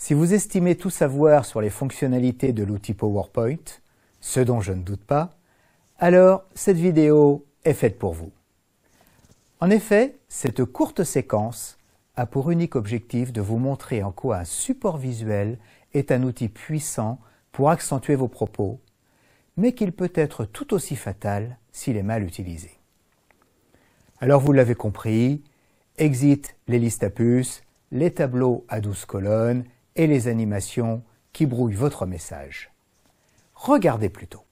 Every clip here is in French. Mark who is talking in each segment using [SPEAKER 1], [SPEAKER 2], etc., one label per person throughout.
[SPEAKER 1] Si vous estimez tout savoir sur les fonctionnalités de l'outil PowerPoint, ce dont je ne doute pas, alors cette vidéo est faite pour vous. En effet, cette courte séquence a pour unique objectif de vous montrer en quoi un support visuel est un outil puissant pour accentuer vos propos, mais qu'il peut être tout aussi fatal s'il est mal utilisé. Alors vous l'avez compris, exit les listes à puces, les tableaux à 12 colonnes et les animations qui brouillent votre message. Regardez plutôt.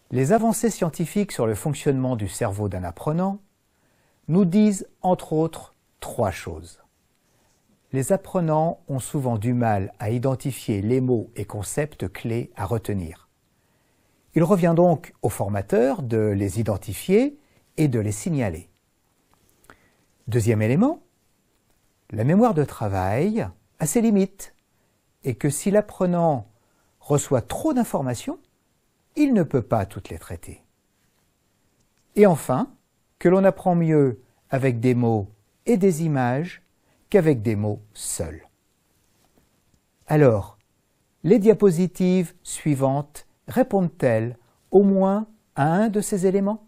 [SPEAKER 1] Les avancées scientifiques sur le fonctionnement du cerveau d'un apprenant nous disent entre autres 3 choses. Les apprenants ont souvent du mal à identifier les mots et concepts clés à retenir. Il revient donc au formateur de les identifier et de les signaler. Deuxième élément, la mémoire de travail a ses limites et que si l'apprenant reçoit trop d'informations, il ne peut pas toutes les traiter. Et enfin, que l'on apprend mieux avec des mots et des images qu'avec des mots seuls. Alors, les diapositives suivantes répondent-elles au moins à un de ces éléments?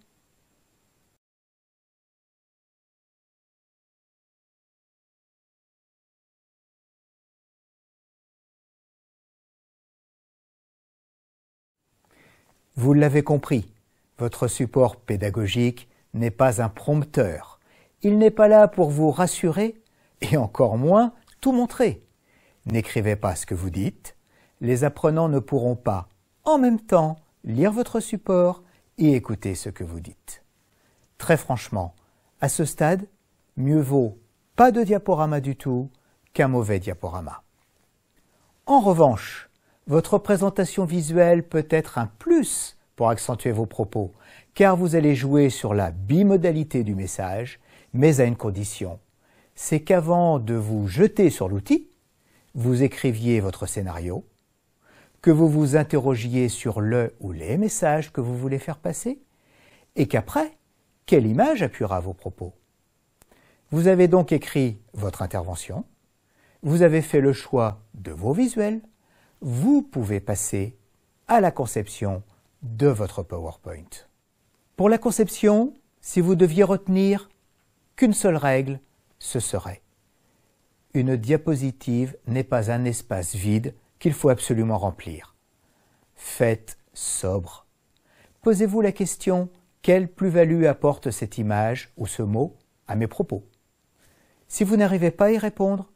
[SPEAKER 1] Vous l'avez compris, votre support pédagogique n'est pas un prompteur. Il n'est pas là pour vous rassurer et encore moins tout montrer. N'écrivez pas ce que vous dites. Les apprenants ne pourront pas, en même temps, lire votre support et écouter ce que vous dites. Très franchement, à ce stade, mieux vaut pas de diaporama du tout qu'un mauvais diaporama. En revanche, votre présentation visuelle peut être un plus pour accentuer vos propos, car vous allez jouer sur la bimodalité du message, mais à une condition, c'est qu'avant de vous jeter sur l'outil, vous écriviez votre scénario, que vous vous interrogiez sur le ou les messages que vous voulez faire passer, et qu'après, quelle image appuiera vos propos. Vous avez donc écrit votre intervention, vous avez fait le choix de vos visuels, vous pouvez passer à la conception de votre PowerPoint. Pour la conception, si vous deviez retenir qu'une seule règle, ce serait: une diapositive n'est pas un espace vide qu'il faut absolument remplir. Faites sobre. Posez-vous la question: quelle plus-value apporte cette image ou ce mot à mes propos? Si vous n'arrivez pas à y répondre,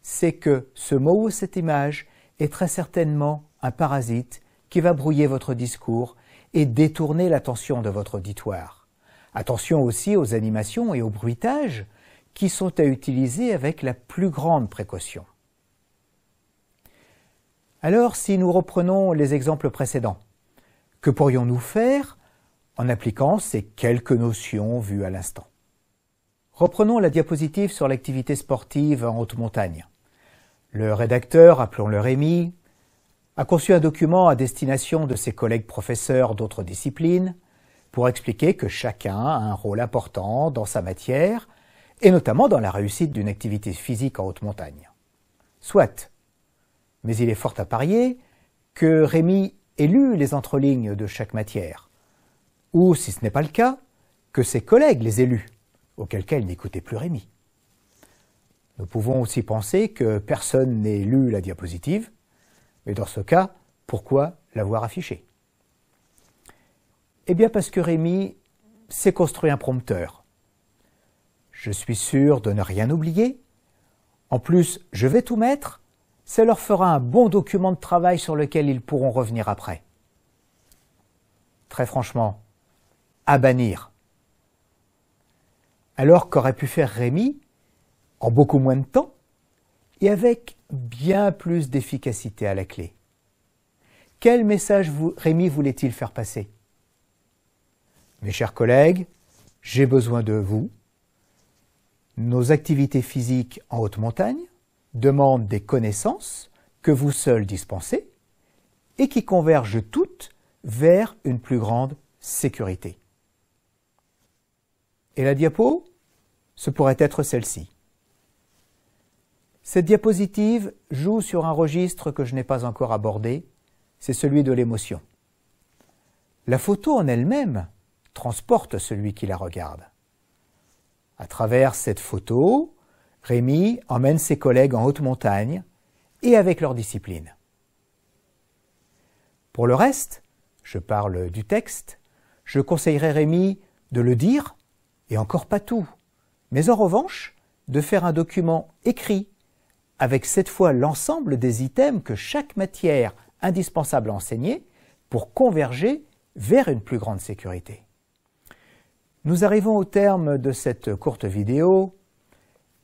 [SPEAKER 1] c'est que ce mot ou cette image est très certainement un parasite qui va brouiller votre discours et détourner l'attention de votre auditoire. Attention aussi aux animations et aux bruitages qui sont à utiliser avec la plus grande précaution. Alors, si nous reprenons les exemples précédents, que pourrions-nous faire en appliquant ces quelques notions vues à l'instant? Reprenons la diapositive sur l'activité sportive en haute montagne. Le rédacteur, appelons-le Rémi, a conçu un document à destination de ses collègues professeurs d'autres disciplines pour expliquer que chacun a un rôle important dans sa matière et notamment dans la réussite d'une activité physique en haute montagne. Soit, mais il est fort à parier que Rémi ait lu les entrelignes de chaque matière, ou si ce n'est pas le cas, que ses collègues les aient lus, auquel cas il n'écoutait plus Rémi. Nous pouvons aussi penser que personne n'ait lu la diapositive, mais dans ce cas, pourquoi l'avoir affichée? Eh bien parce que Rémi s'est construit un prompteur. Je suis sûr de ne rien oublier. En plus, je vais tout mettre. Ça leur fera un bon document de travail sur lequel ils pourront revenir après. Très franchement, à bannir. Alors qu'aurait pu faire Rémi en beaucoup moins de temps et avec bien plus d'efficacité à la clé. Quel message Rémi voulait-il faire passer? Mes chers collègues, j'ai besoin de vous. Nos activités physiques en haute montagne demandent des connaissances que vous seuls dispensez et qui convergent toutes vers une plus grande sécurité. Et la diapo, ce pourrait être celle-ci. Cette diapositive joue sur un registre que je n'ai pas encore abordé, c'est celui de l'émotion. La photo en elle-même transporte celui qui la regarde. À travers cette photo, Rémi emmène ses collègues en haute montagne et avec leur discipline. Pour le reste, je parle du texte, je conseillerais Rémi de le dire, et encore pas tout, mais en revanche, de faire un document écrit avec cette fois l'ensemble des items que chaque matière indispensable à enseigner pour converger vers une plus grande sécurité. Nous arrivons au terme de cette courte vidéo.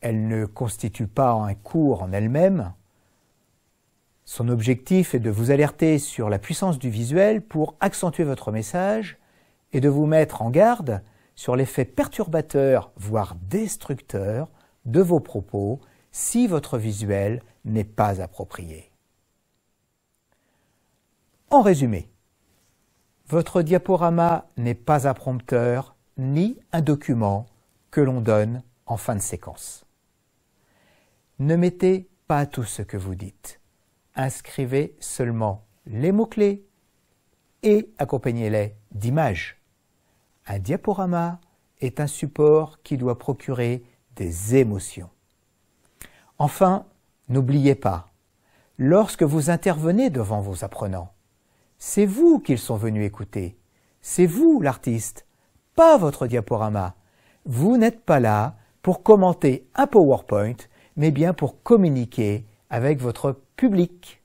[SPEAKER 1] Elle ne constitue pas un cours en elle-même. Son objectif est de vous alerter sur la puissance du visuel pour accentuer votre message et de vous mettre en garde sur l'effet perturbateur, voire destructeur, de vos propos si votre visuel n'est pas approprié. En résumé, votre diaporama n'est pas un prompteur ni un document que l'on donne en fin de séquence. Ne mettez pas tout ce que vous dites. Inscrivez seulement les mots-clés et accompagnez-les d'images. Un diaporama est un support qui doit procurer des émotions. Enfin, n'oubliez pas, lorsque vous intervenez devant vos apprenants, c'est vous qu'ils sont venus écouter, c'est vous l'artiste, pas votre diaporama. Vous n'êtes pas là pour commenter un PowerPoint, mais bien pour communiquer avec votre public.